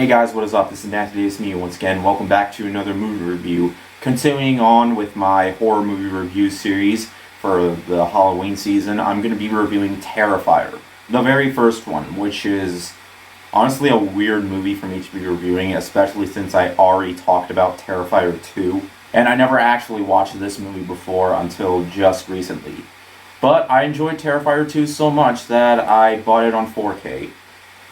Hey guys, what is up? This is Nathan. It's me once again. Welcome back to another movie review. Continuing on with my horror movie review series for the Halloween season, I'm going to be reviewing Terrifier. The very first one, which is honestly a weird movie for me to be reviewing, especially since I already talked about Terrifier 2. And I never actually watched this movie before until just recently. But I enjoyed Terrifier 2 so much that I bought it on 4K.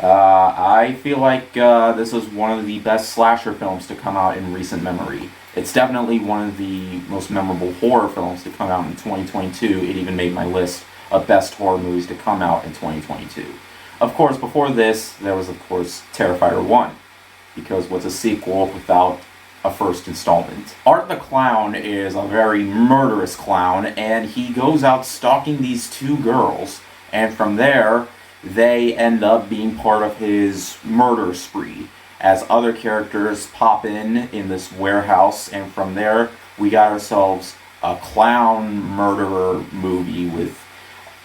I feel like this is one of the best slasher films to come out in recent memory. It's definitely one of the most memorable horror films to come out in 2022. It even made my list of best horror movies to come out in 2022. Of course, before this, there was, of course, Terrifier 1, because what's a sequel without a first installment? Art the Clown is a very murderous clown, and he goes out stalking these two girls, and from there, they end up being part of his murder spree as other characters pop in this warehouse, and from there we got ourselves a clown murderer movie with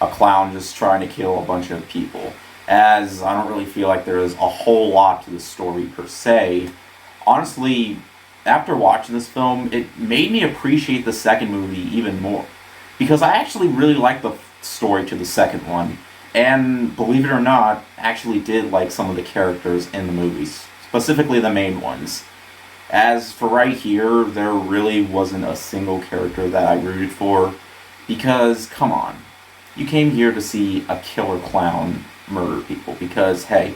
a clown just trying to kill a bunch of people. As I don't really feel like there is a whole lot to the story per se. Honestly, after watching this film, it made me appreciate the second movie even more, because I actually really liked the story to the second one. And believe it or not, actually did like some of the characters in the movies, specifically the main ones. As for right here, there really wasn't a single character that I rooted for, because, come on, you came here to see a killer clown murder people, because, hey,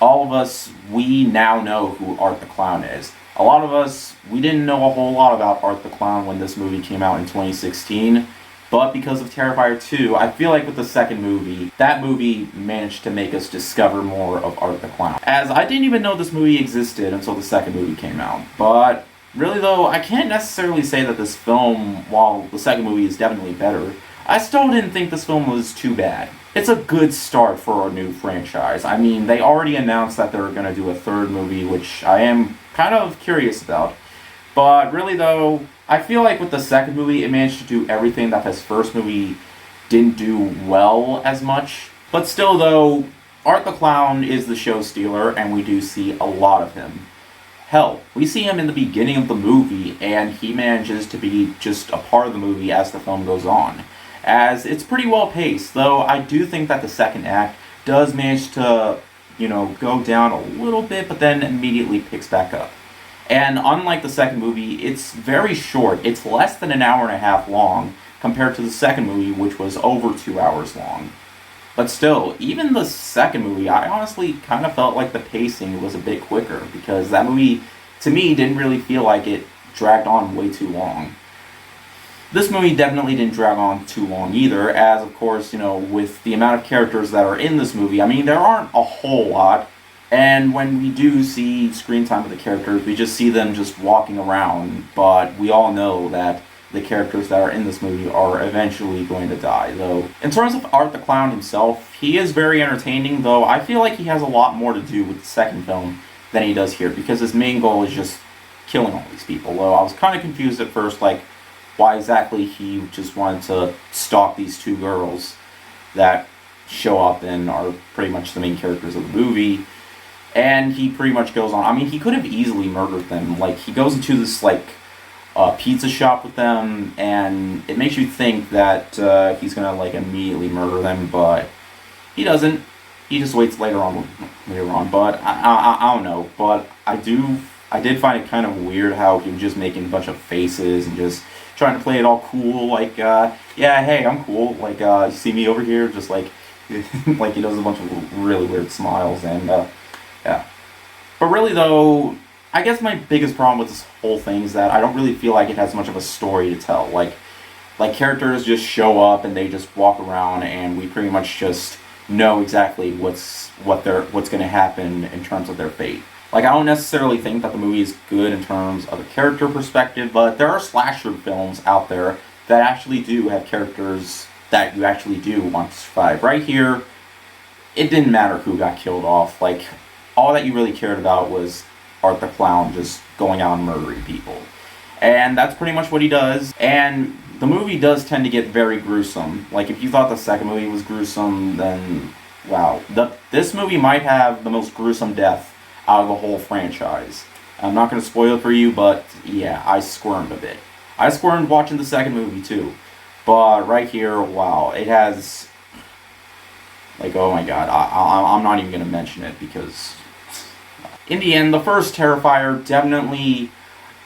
all of us, we now know who Art the Clown is. A lot of us, we didn't know a whole lot about Art the Clown when this movie came out in 2016, but because of Terrifier 2, I feel like with the second movie, that movie managed to make us discover more of Art the Clown. As I didn't even know this movie existed until the second movie came out. But really though, I can't necessarily say that this film, while the second movie is definitely better, I still didn't think this film was too bad. It's a good start for a new franchise. I mean, they already announced that they're going to do a third movie, which I am kind of curious about. But really though, I feel like with the second movie, it managed to do everything that this first movie didn't do well as much. But still though, Art the Clown is the show stealer, and we do see a lot of him. Hell, we see him in the beginning of the movie, and he manages to be just a part of the movie as the film goes on. As it's pretty well paced, though I do think that the second act does manage to, go down a little bit, but then immediately picks back up. And unlike the second movie, it's very short. It's less than an hour and a half long compared to the second movie, which was over 2 hours long. But still, even the second movie, I honestly kind of felt like the pacing was a bit quicker, because that movie, to me, didn't really feel like it dragged on way too long. This movie definitely didn't drag on too long either, as of course, with the amount of characters that are in this movie, I mean, there aren't a whole lot. And when we do see screen time with the characters, we just see them just walking around, but we all know that the characters that are in this movie are eventually going to die, though. In terms of Art the Clown himself, he is very entertaining, though I feel like he has a lot more to do with the second film than he does here, because his main goal is just killing all these people. Though I was kind of confused at first, like, why exactly he just wanted to stalk these two girls that show up and are pretty much the main characters of the movie. And he pretty much goes on. I mean, he could have easily murdered them. Like, he goes into this, pizza shop with them, and it makes you think that he's gonna, immediately murder them, but he doesn't. He just waits later on. But I don't know. But I did find it kind of weird how he was just making a bunch of faces and just trying to play it all cool, yeah, hey, I'm cool. You see me over here, just like he does a bunch of really weird smiles, and yeah. But really though, I guess my biggest problem with this whole thing is that I don't really feel like it has much of a story to tell. Like characters just show up and they just walk around, and we pretty much just know exactly what's going to happen in terms of their fate. I don't necessarily think that the movie is good in terms of a character perspective, but there are slasher films out there that actually do have characters that you actually do want to survive. Right here, it didn't matter who got killed off. All that you really cared about was Art the Clown just going out and murdering people. And that's pretty much what he does. And the movie does tend to get very gruesome. If you thought the second movie was gruesome, then wow. This movie might have the most gruesome death out of the whole franchise. I'm not going to spoil it for you, but yeah, I squirmed a bit. I squirmed watching the second movie too. But right here, wow, it has, like, oh my god, I'm not even going to mention it because in the end, the first Terrifier definitely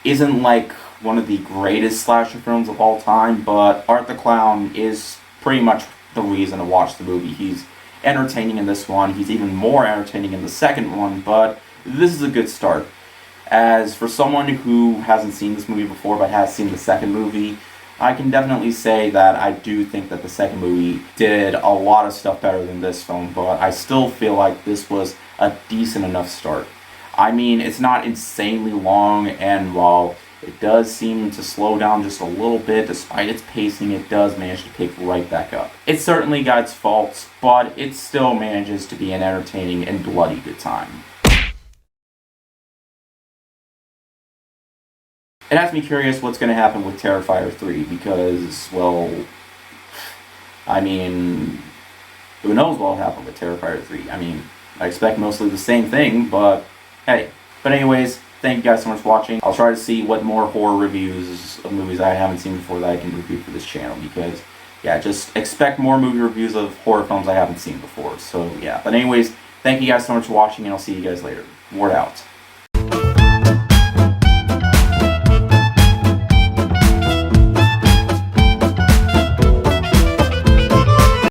isn't like one of the greatest slasher films of all time, but Art the Clown is pretty much the reason to watch the movie. He's entertaining in this one, he's even more entertaining in the second one, but this is a good start. As for someone who hasn't seen this movie before but has seen the second movie, I can definitely say that I do think that the second movie did a lot of stuff better than this film, but I still feel like this was a decent enough start. I mean, it's not insanely long, and while it does seem to slow down just a little bit, despite its pacing, it does manage to pick right back up. It's certainly got its faults, but it still manages to be an entertaining and bloody good time. It has me curious what's going to happen with Terrifier 3, because, well, I mean, who knows what will happen with Terrifier 3. I mean, I expect mostly the same thing, but hey. But anyways, thank you guys so much for watching. I'll try to see what more horror reviews of movies I haven't seen before that I can review for this channel, because, yeah, just expect more movie reviews of horror films I haven't seen before. So, yeah. But anyways, thank you guys so much for watching, and I'll see you guys later. Word out.